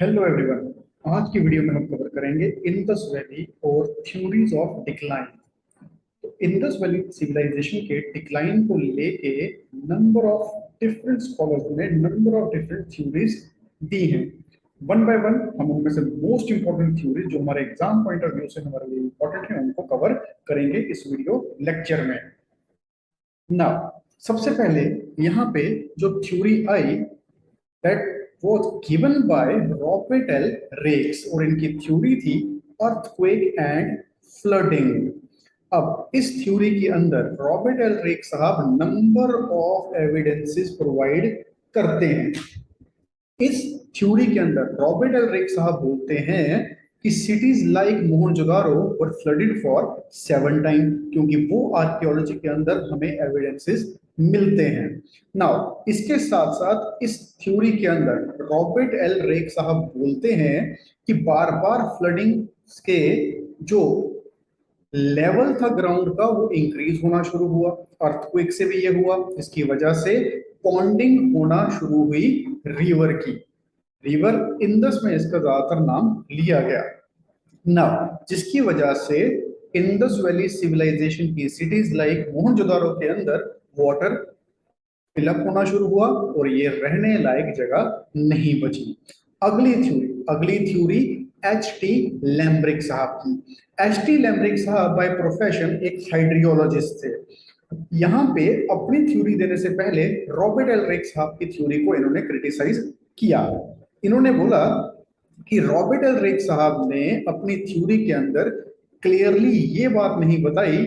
Hello everyone. आज की video में हम कवर करेंगे इंडस वैली और थ्योरीज ऑफ डिक्लाइन। तो इंडस वैली सिविलाइजेशन के डिक्लाइन को लेके नंबर ऑफ डिफरेंट स्कॉलर्स ने नंबर ऑफ डिफरेंट थ्योरीज दी हैं। वन बाय वन हम उनमें से मोस्ट इंपॉर्टेंट थ्योरीज जो हमारे एग्जाम पॉइंट ऑफ व्यू से हमारे लिए इंपॉर्टेंट है उनको कवर करेंगे इस वीडियो लेक्चर में। नाउ सबसे पहले यहाँ पे जो theory I that was given by Robert L. Rakes और इनकी थ्योरी थी अर्थक्वेक एंड फ्लडिंग। अब इस थ्योरी के अंदर रॉबर्ट एल रेक साहब नंबर ऑफ एविडेंसेस प्रोवाइड करते हैं। इस थ्योरी के अंदर रॉबर्ट एल रेक साहब बोलते हैं कि cities like Mohenjodaro were flooded for 7 time, क्योंकि वो आर्कियोलॉजी के अंदर हमें एविडेंसेस मिलते हैं। नाउ इसके साथ साथ इस थ्योरी के अंदर रॉबर्ट एल रेक साहब बोलते हैं कि बार बार फ्लडिंग के जो लेवल था ग्राउंड का वो इंक्रीज होना शुरू हुआ। अर्थक्वेक से भी ये हुआ, इसकी वजह से पॉन्डिंग होना शुरू हुई रिवर की। रिवर इंदस में इसका ज्यादातर नाम लिया गया ना, जिसकी वजह से इंदस वैली सिविलाइजेशन की सिटीज लाइक मोहनजोदारो के अंदर वाटर फिलअप होना शुरू हुआ और ये रहने लायक जगह नहीं बची। अगली थ्योरी एच टी लैम्ब्रिक साहब की। एच टी लैम्ब्रिक साहब बाय प्रोफेशन एक हाइड्रियोलॉजिस्ट थे। यहाँ पे अपनी थ्योरी देने से पहले रॉबर्ट एल रेक साहब की थ्योरी को इन्होंने क्रिटिसाइज किया। इन्होंने बोला कि रॉबर्ट एल रेक साहब ने अपनी थ्योरी के अंदर क्लियरली ये बात नहीं बताई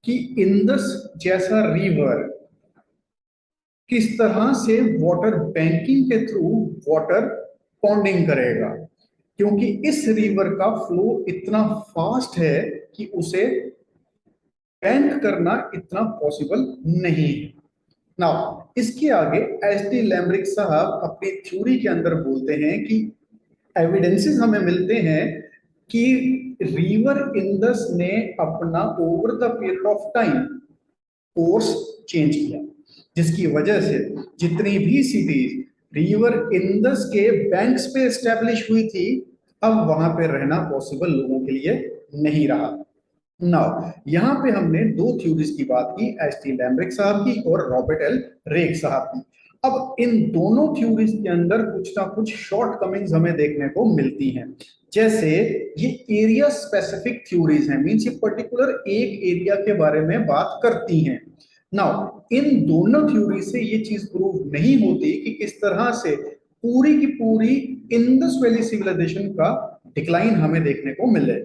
कि इंदस जैसा रिवर किस तरह से वाटर बैंकिंग के थ्रू वाटर पॉन्डिंग करेगा, क्योंकि इस रिवर का फ्लो इतना फास्ट है कि उसे बैंक करना इतना पॉसिबल नहीं है। नाउ इसके आगे एच टी लैम्ब्रिक साहब अपनी थ्योरी के अंदर बोलते हैं कि एविडेंसेस हमें मिलते हैं कि रिवर इंदस ने अपना over the period of time course change किया, जिसकी वजह से जितनी भी सिटीज रिवर इंदस के बैंक्स पे एस्टेब्लिश हुई थी अब वहां पे रहना पॉसिबल लोगों के लिए नहीं रहा। नाउ यहाँ पे हमने दो थ्योरीज की बात की, एच टी लैम्ब्रिक साहब की और रॉबर्ट एल रेक साहब की। अब इन दोनों थ्योरीज के अंदर कुछ ना कुछ शॉर्ट कमिंग्स हमें देखने को मिलती हैं। जैसे ये एरिया स्पेसिफिक थ्योरीज हैं, मींस ये पर्टिकुलर एक एरिया के बारे में बात करती हैं। नाउ इन दोनों थ्योरी से ये चीज प्रूव नहीं होती कि किस तरह से पूरी की पूरी इंडस वैली सिविलाइजेशन का डिक्लाइन हमें देखने को मिले।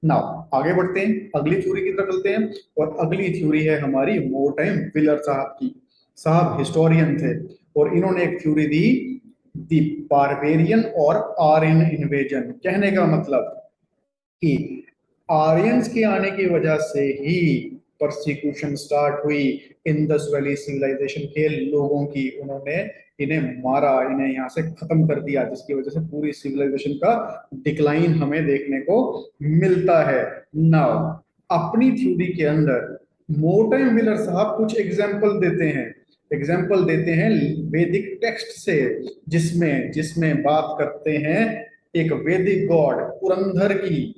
नाउ आगे बढ़ते हैं, अगली थ्योरी की तरफ चलते हैं और अगली थ्योरी है हमारी मोर्टाइम विलर साहब की। साहब हिस्टोरियन थे और इन्होंने एक थ्योरी दी, दी बारबेरियन और आर्यन इन्वेजन। कहने का मतलब कि आर्यंस के आने की वजह से ही परसिक्यूशन स्टार्ट हुई इंडस वैली सिविलाइजेशन के लोगों की। उन्होंने इन्हें मारा, इन्हें यहाँ से खत्म कर दिया, जिसकी वजह से पूरी सिविलाइजेशन का डिक्लाइन हमें देखने को मिलता है। नाउ अपनी थ्योरी के अंदर मोर्टाइम विलर साहब कुछ एग्जाम्पल देते हैं वैदिक टेक्स्ट से, जिसमें जिसमें बात करते हैं एक वैदिक गॉड पुरंदर की।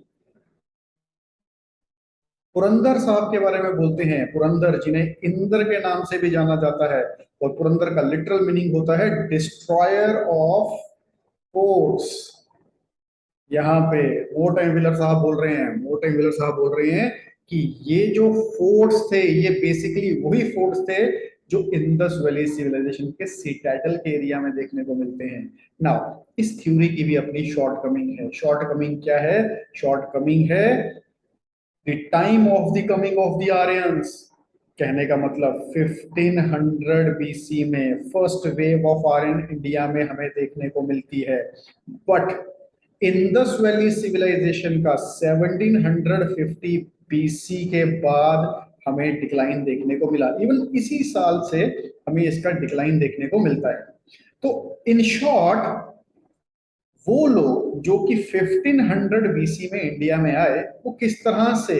पुरंदर साहब के बारे में बोलते हैं, पुरंदर जिन्हें इंद्र के नाम से भी जाना जाता है और पुरंदर का लिटरल मीनिंग होता है डिस्ट्रॉयर ऑफ फोर्ट्स। यहाँ पे मोर्टाइम विलर साहब बोल रहे हैं कि ये जो फोर्ट्स थे ये बेसिकली वही फोर्ट्स थे जो इंडस वैली सिविलाइजेशन के सिटाडल के एरिया में देखने को मिलते हैं। नाउ इस थ्योरी की भी अपनी शॉर्ट कमिंग है। शॉर्ट कमिंग क्या है? शॉर्ट कमिंग है the time of the coming of the Aryans. कहने का मतलब 1500 बीसी में first wave of Aryan India में हमें देखने को मिलती है, बट इंडस वैली सिविलाइजेशन का 1750 बीसी के बाद हमें डिक्लाइन देखने को मिला। इवन इसी साल से हमें इसका डिक्लाइन देखने को मिलता है। तो इन शॉर्ट वो लोग जो कि 1500 बीसी में इंडिया में आए वो किस तरह से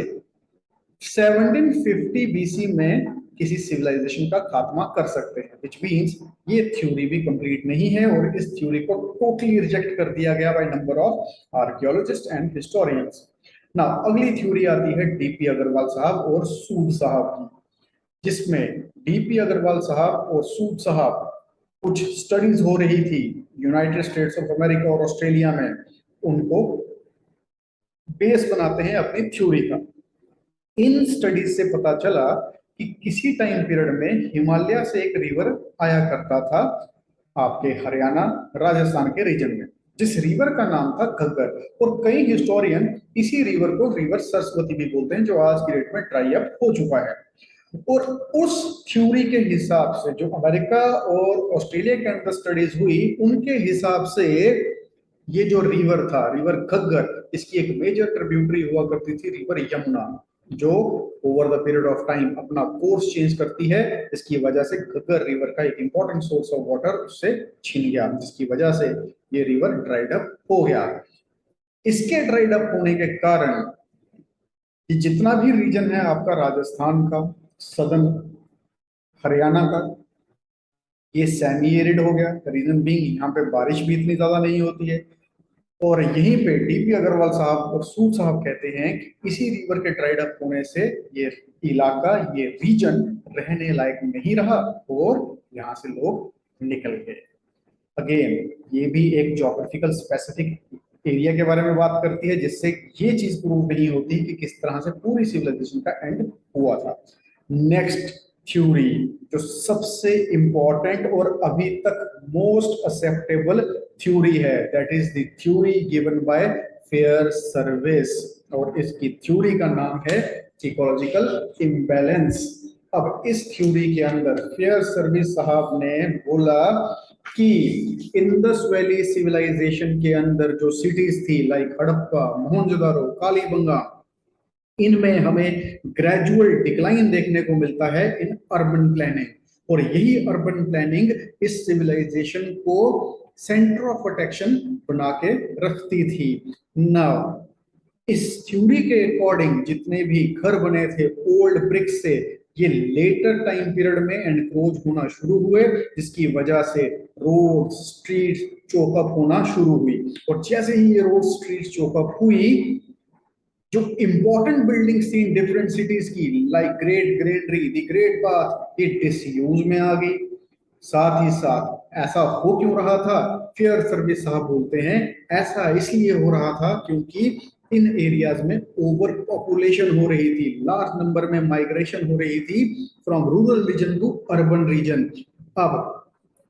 1750 बीसी में किसी सिविलाइजेशन का खात्मा कर सकते हैं, विच मीन्स ये थ्योरी भी कंप्लीट नहीं है और इस थ्योरी को टोटली रिजेक्ट कर दिया गया by number of archaeologist and historians. ना अगली थ्योरी आती है डीपी अग्रवाल साहब और सूद साहब की, जिसमें डीपी अग्रवाल साहब और सूद साहब कुछ स्टडीज हो रही थी यूनाइटेड स्टेट्स ऑफ अमेरिका और ऑस्ट्रेलिया में, उनको बेस बनाते हैं अपनी थ्योरी का। इन स्टडीज से पता चला कि किसी टाइम पीरियड में हिमालय से एक रिवर आया करता था आपके हरियाणा राजस्थान के रीजन में, जिस रिवर का नाम था घग्गर, और कई हिस्टोरियन इसी रिवर को रिवर सरस्वती भी बोलते हैं, जो आज की डेट में ड्राई अप हो चुका है। और उस थ्योरी के हिसाब से जो अमेरिका और ऑस्ट्रेलिया के अंदर स्टडीज हुई, उनके हिसाब से ये जो रिवर था, रिवर घग्गर, इसकी एक मेजर ट्रिब्यूटरी हुआ करती थी रिवर यमुना, जो over the period of time अपना कोर्स चेंज करती है, जिसकी वजह से घग्गर रिवर का एक इंपॉर्टेंट सोर्स ऑफ वाटर उससे छीन गया, जिसकी वजह से ये रिवर ड्राइड अप हो गया। इसके ड्राइड अप होने के कारण ये जितना भी रीजन है आपका राजस्थान का, सदर्न हरियाणा का, ये सेमी एरिड हो गया, रीजन बीइंग यहाँ पे बारिश भी इतनी ज्यादा नहीं होती है। और यहीं पे डीपी अग्रवाल साहब और सूद साहब कहते हैं कि इसी रिवर के ड्राइड अप होने से ये इलाका, ये रीजन रहने लायक नहीं रहा और यहाँ से लोग निकल गए। अगेन ये भी एक ज्योग्राफिकल स्पेसिफिक एरिया के बारे में बात करती है, जिससे ये चीज प्रूव नहीं होती कि किस तरह से पूरी सिविलाइजेशन का एंड हुआ था। नेक्स्ट थ्योरी जो सबसे इंपॉर्टेंट और अभी तक मोस्ट एक्सेप्टेबल थ्योरी है, that is the theory given by fair service, और इसकी थ्योरी का नाम है इकोलॉजिकल इम्बैलेंस। अब इस थ्योरी के अंदर फेयर सर्विस साहब ने बोला कि इंडस वैली सिविलाइजेशन के अंदर जो सिटीज थी लाइक हड़प्पा, मोहनजोदारो, कालीबंगा, इनमें हमें ग्रेजुअल डिक्लाइन देखने को मिलता है इन अर्बन प्लानिंग, और यही अर्बन प्लानिंग इस सिविलाइजेशन को सेंटर ऑफ अट्रैक्शन बना के रखती थी। नाउ इस थ्योरी के अकॉर्डिंग जितने भी घर बने थे ओल्ड ब्रिक से, ये लेटर टाइम पीरियड में एनक्रोच होना शुरू हुए, जिसकी वजह से रोड स्ट्रीट चोकअप होना शुरू हुई। और जैसे ही ये रोड स्ट्रीट चोकअप हुई, जो इंपॉर्टेंट बिल्डिंग्स थी डिफरेंट सिटीज की, like great granary, the great bath, ये डिसयूज में आ गई। साथ ही साथ ऐसा हो क्यों रहा था, फेयर सर्विस साहब बोलते हैं ऐसा इसलिए हो रहा था क्योंकि इन एरियाज में ओवर पॉपुलेशन हो रही थी, लार्ज नंबर में माइग्रेशन हो रही थी from rural region to urban region. अब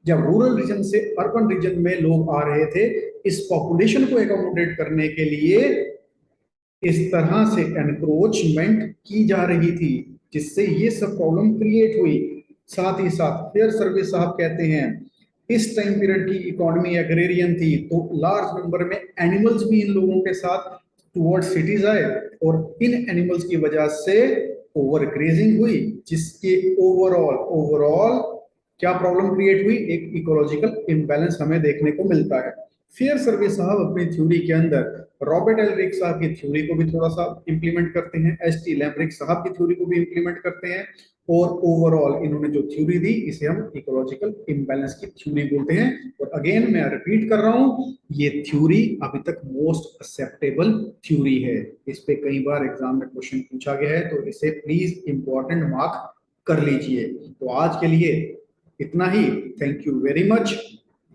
जब रूरल रीजन से अर्बन रीजन में लोग आ रहे थे, इस पॉपुलेशन को एकोमोडेट करने के लिए इस तरह से एनक्रोचमेंट की जा रही थी, जिससे ये सब प्रॉब्लम क्रिएट हुई। साथ ही साथ फेयर सर्विस साहब कहते हैं इस टाइम पीरियड की इकोनॉमी एग्रेरियन थी, तो लार्ज नंबर में एनिमल्स भी इन लोगों के साथ टुवर्ड सिटीज आए, और इन एनिमल्स की वजह से ओवर ग्रेजिंग हुई, जिसके ओवरऑल क्या प्रॉब्लम क्रिएट हुई, एक इकोलॉजिकल इम्बैलेंस हमें देखने को मिलता है। फेयर सर्विस साहब अपनी थ्योरी के अंदर रॉबर्ट एलरिक साहब की थ्योरी को भी थोड़ा सा इंप्लीमेंट करते हैं, एचटी लैम्ब्रिक साहब की थ्योरी को भी इंप्लीमेंट करते हैं, और ओवरऑल इन्होंने जो थ्योरी दी इसे हम इकोलॉजिकल इम्बैलेंस की थ्योरी बोलते हैं। और अगेन मैं रिपीट कर रहा हूं, ये थ्योरी अभी तक मोस्ट एक्सेप्टेबल थ्योरी है, इस पे कई बार एग्जाम में क्वेश्चन पूछा गया है, तो इसे प्लीज इंपॉर्टेंट मार्क कर लीजिए। तो आज के लिए इतना ही, thank you very much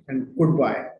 and good bye.